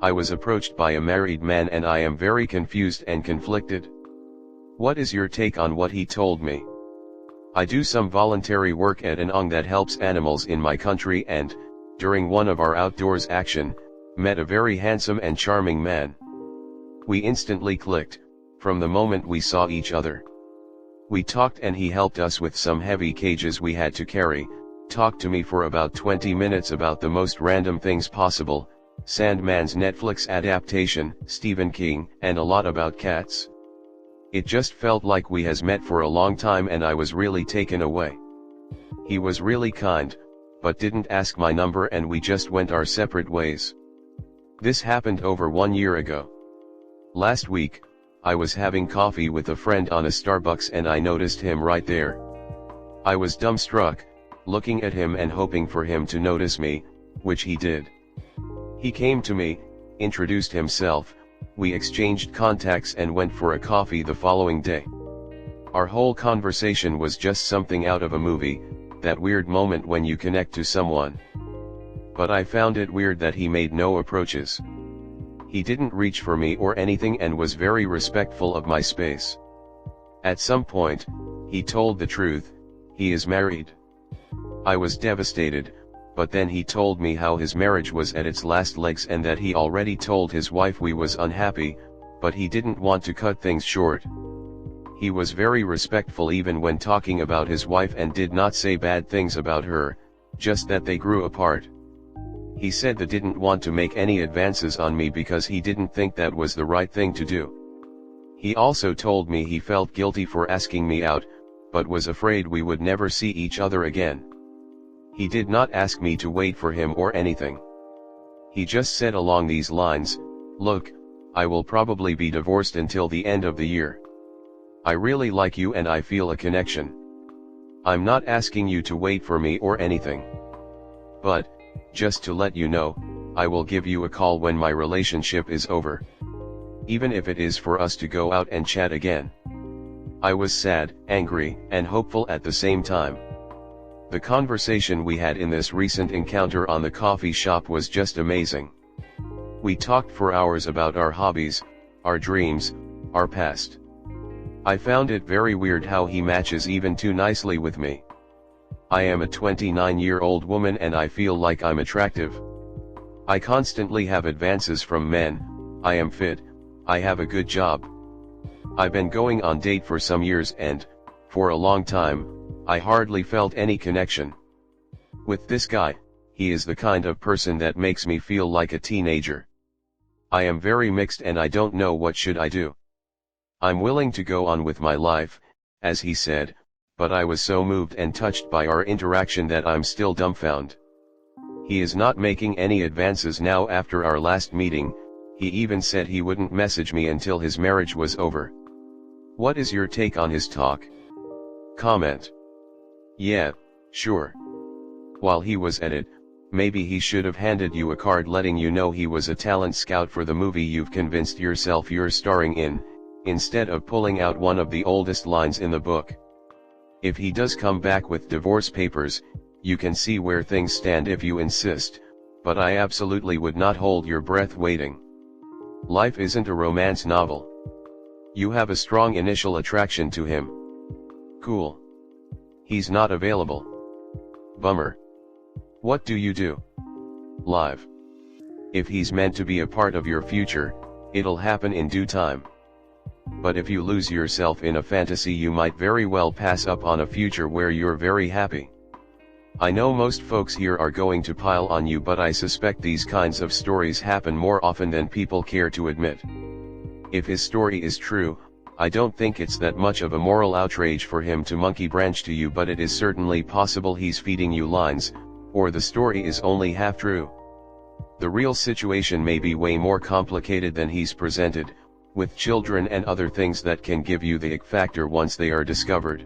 I was approached by a married man and I am very confused and conflicted. What is your take on what he told me? I do some voluntary work at an ONG that helps animals in my country and, during one of our outdoors action, met a very handsome and charming man. We instantly clicked, from the moment we saw each other. We talked and he helped us with some heavy cages we had to carry, talked to me for about 20 minutes about the most random things possible, Sandman's Netflix adaptation, Stephen King, and a lot about cats. It just felt like we has met for a long time and I was really taken away. He was really kind, but didn't ask my number and we just went our separate ways. This happened over 1 year ago. Last week, I was having coffee with a friend on a Starbucks and I noticed him right there. I was dumbstruck, looking at him and hoping for him to notice me, which he did. He came to me, introduced himself, we exchanged contacts and went for a coffee the following day. Our whole conversation was just something out of a movie, that weird moment when you connect to someone. But I found it weird that he made no approaches. He didn't reach for me or anything and was very respectful of my space. At some point, he told the truth, he is married. I was devastated, but then he told me how his marriage was at its last legs and that he already told his wife we was unhappy, but he didn't want to cut things short. He was very respectful even when talking about his wife and did not say bad things about her, just that they grew apart. He said that didn't want to make any advances on me because he didn't think that was the right thing to do. He also told me he felt guilty for asking me out, but was afraid we would never see each other again. He did not ask me to wait for him or anything. He just said along these lines, "Look, I will probably be divorced until the end of the year. I really like you and I feel a connection. I'm not asking you to wait for me or anything. But, just to let you know, I will give you a call when my relationship is over. Even if it is for us to go out and chat again." I was sad, angry, and hopeful at the same time. The conversation we had in this recent encounter on the coffee shop was just amazing. We talked for hours about our hobbies, our dreams, our past. I found it very weird how he matches even too nicely with me. I am a 29-year-old woman and I feel like I'm attractive. I constantly have advances from men, I am fit, I have a good job. I've been going on date for some years and, for a long time, I hardly felt any connection. With this guy, he is the kind of person that makes me feel like a teenager. I am very mixed and I don't know what should I do. I'm willing to go on with my life, as he said, but I was so moved and touched by our interaction that I'm still dumbfounded. He is not making any advances now after our last meeting, he even said he wouldn't message me until his marriage was over. What is your take on his talk? Comment. Yeah, sure. While he was at it, maybe he should have handed you a card letting you know he was a talent scout for the movie you've convinced yourself you're starring in, instead of pulling out one of the oldest lines in the book. If he does come back with divorce papers, you can see where things stand if you insist, but I absolutely would not hold your breath waiting. Life isn't a romance novel. You have a strong initial attraction to him. Cool. He's not available. Bummer. What do you do? Live. If he's meant to be a part of your future, it'll happen in due time. But if you lose yourself in a fantasy, you might very well pass up on a future where you're very happy. I know most folks here are going to pile on you, but I suspect these kinds of stories happen more often than people care to admit. If his story is true, I don't think it's that much of a moral outrage for him to monkey branch to you, but it is certainly possible he's feeding you lines, or the story is only half true. The real situation may be way more complicated than he's presented, with children and other things that can give you the ick factor once they are discovered.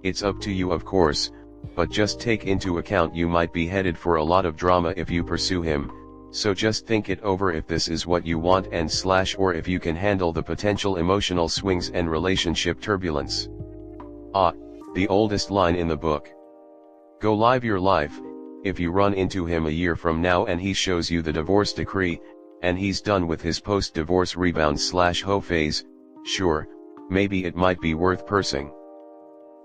It's up to you, of course, but just take into account you might be headed for a lot of drama if you pursue him, so just think it over if this is what you want and or if you can handle the potential emotional swings and relationship turbulence. The oldest line in the book. Go live your life. If you run into him a year from now and he shows you the divorce decree, and he's done with his post-divorce rebound/hoe phase. Sure, maybe it might be worth pursing.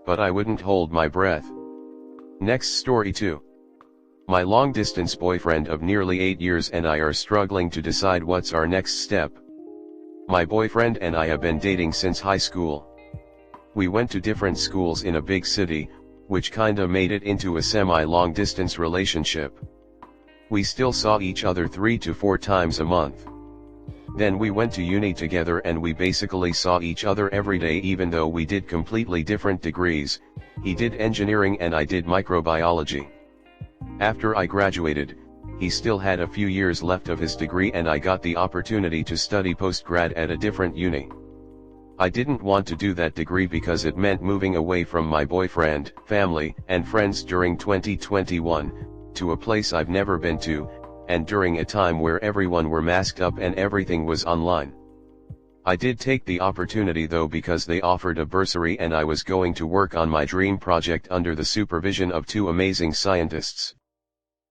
But I wouldn't hold my breath. Next story 2. My long-distance boyfriend of nearly 8 years and I are struggling to decide what's our next step. My boyfriend and I have been dating since high school. We went to different schools in a big city, which kinda made it into a semi-long distance relationship. We still saw each other 3 to 4 times a month. Then we went to uni together and we basically saw each other every day even though we did completely different degrees. He did engineering and I did microbiology. After I graduated, he still had a few years left of his degree and I got the opportunity to study postgrad at a different uni. I didn't want to do that degree because it meant moving away from my boyfriend, family, and friends during 2021, to a place I've never been to, and during a time where everyone were masked up and everything was online. I did take the opportunity though because they offered a bursary and I was going to work on my dream project under the supervision of 2 amazing scientists.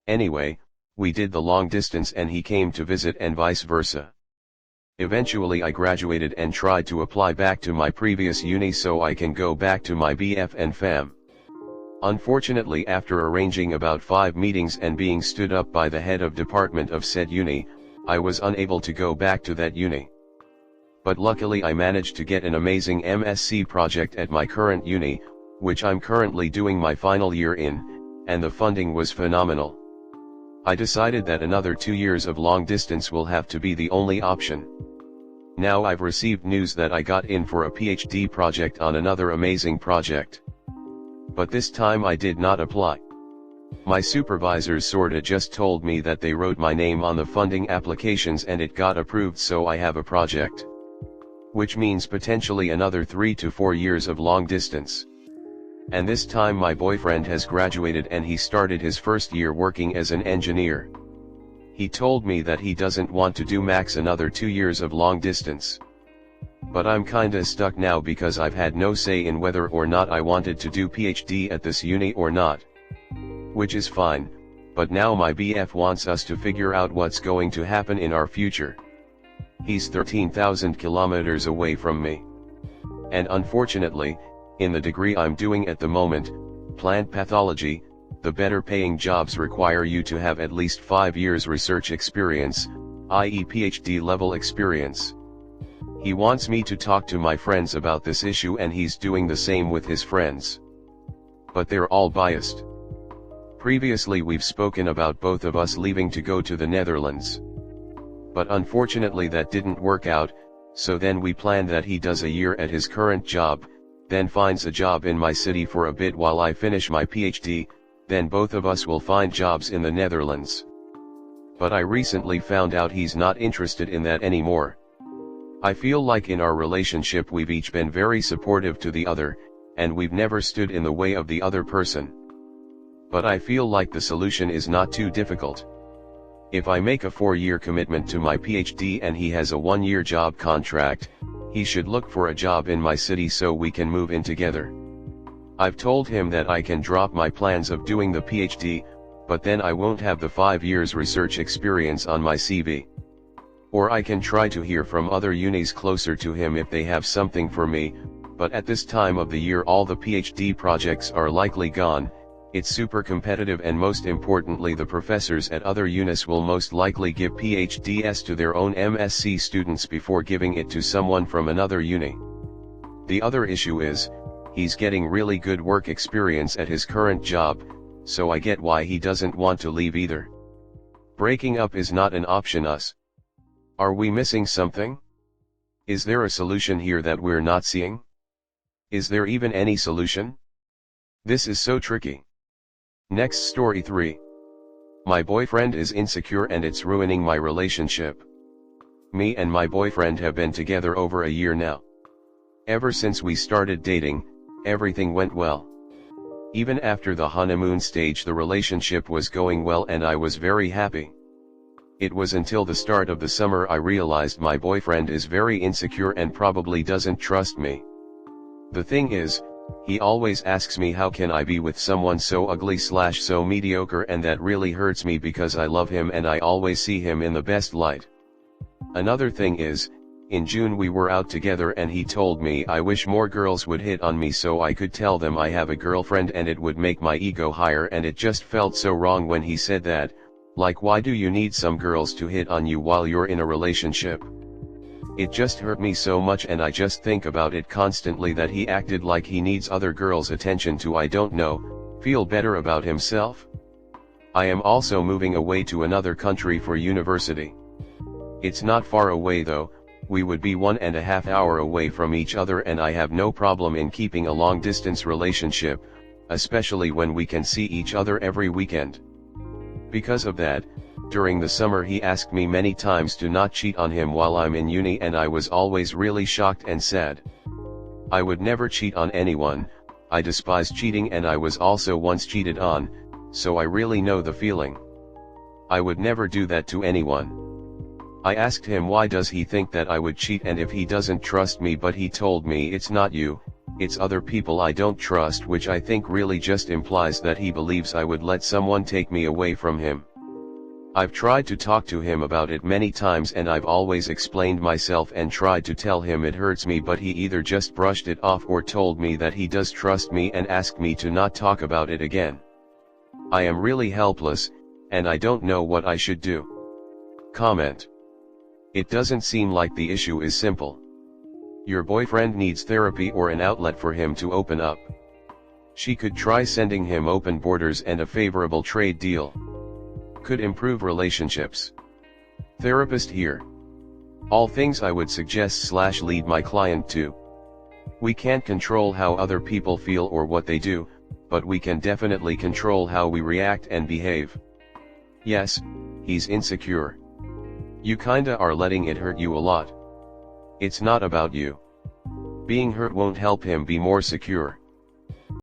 Anyway, we did the long distance and he came to visit and vice versa. Eventually I graduated and tried to apply back to my previous uni so I can go back to my BF and fam. Unfortunately, after arranging about 5 meetings and being stood up by the head of department of said uni, I was unable to go back to that uni. But luckily I managed to get an amazing MSc project at my current uni, which I'm currently doing my final year in, and the funding was phenomenal. I decided that another 2 years of long distance will have to be the only option. Now I've received news that I got in for a PhD project on another amazing project. But this time I did not apply. My supervisors sorta just told me that they wrote my name on the funding applications and it got approved, so I have a project. Which means potentially another 3 to 4 years of long distance. And this time my boyfriend has graduated and he started his first year working as an engineer. He told me that he doesn't want to do max another 2 years of long distance. But I'm kinda stuck now because I've had no say in whether or not I wanted to do PhD at this uni or not. Which is fine, but now my BF wants us to figure out what's going to happen in our future. He's 13,000 kilometers away from me. And unfortunately, in the degree I'm doing at the moment, plant pathology, the better paying jobs require you to have at least 5 years research experience, i.e. PhD level experience. He wants me to talk to my friends about this issue and he's doing the same with his friends. But they're all biased. Previously we've spoken about both of us leaving to go to the Netherlands. But unfortunately that didn't work out, so then we planned that he does a year at his current job, then finds a job in my city for a bit while I finish my PhD, then both of us will find jobs in the Netherlands. But I recently found out he's not interested in that anymore. I feel like in our relationship we've each been very supportive to the other, and we've never stood in the way of the other person. But I feel like the solution is not too difficult. If I make a 4-year commitment to my PhD and he has a 1-year job contract, he should look for a job in my city so we can move in together. I've told him that I can drop my plans of doing the PhD, but then I won't have the 5 years research experience on my CV. Or I can try to hear from other unis closer to him if they have something for me, but at this time of the year all the PhD projects are likely gone. It's super competitive and most importantly the professors at other unis will most likely give PhDs to their own MSc students before giving it to someone from another uni. The other issue is, he's getting really good work experience at his current job, so I get why he doesn't want to leave either. Breaking up is not an option us. Are we missing something? Is there a solution here that we're not seeing? Is there even any solution? This is so tricky. Next story 3. My boyfriend is insecure and it's ruining my relationship. Me and my boyfriend have been together over a year now. Ever since we started dating, everything went well. Even after the honeymoon stage the relationship was going well and I was very happy. It was until the start of the summer I realized my boyfriend is very insecure and probably doesn't trust me. The thing is, he always asks me how can I be with someone so ugly/so mediocre, and that really hurts me because I love him and I always see him in the best light. Another thing is, in June we were out together and he told me I wish more girls would hit on me so I could tell them I have a girlfriend and it would make my ego higher, and it just felt so wrong when he said that. Like, why do you need some girls to hit on you while you're in a relationship? It just hurt me so much, and I just think about it constantly that he acted like he needs other girls' attention to, I don't know, feel better about himself. I am also moving away to another country for university. It's not far away though, we would be 1.5 hours away from each other, and I have no problem in keeping a long-distance relationship, especially when we can see each other every weekend. Because of that, during the summer he asked me many times to not cheat on him while I'm in uni, and I was always really shocked and sad. I would never cheat on anyone, I despise cheating, and I was also once cheated on, so I really know the feeling. I would never do that to anyone. I asked him why does he think that I would cheat and if he doesn't trust me, but he told me it's not you, it's other people I don't trust, which I think really just implies that he believes I would let someone take me away from him. I've tried to talk to him about it many times, and I've always explained myself and tried to tell him it hurts me, but he either just brushed it off or told me that he does trust me and asked me to not talk about it again. I am really helpless, and I don't know what I should do. Comment. It doesn't seem like the issue is simple. Your boyfriend needs therapy or an outlet for him to open up. She could try sending him open borders and a favorable trade deal. Could improve relationships. Therapist here. All things I would suggest / lead my client to. We can't control how other people feel or what they do, but we can definitely control how we react and behave. Yes, he's insecure. You kinda are letting it hurt you a lot. It's not about you. Being hurt won't help him be more secure.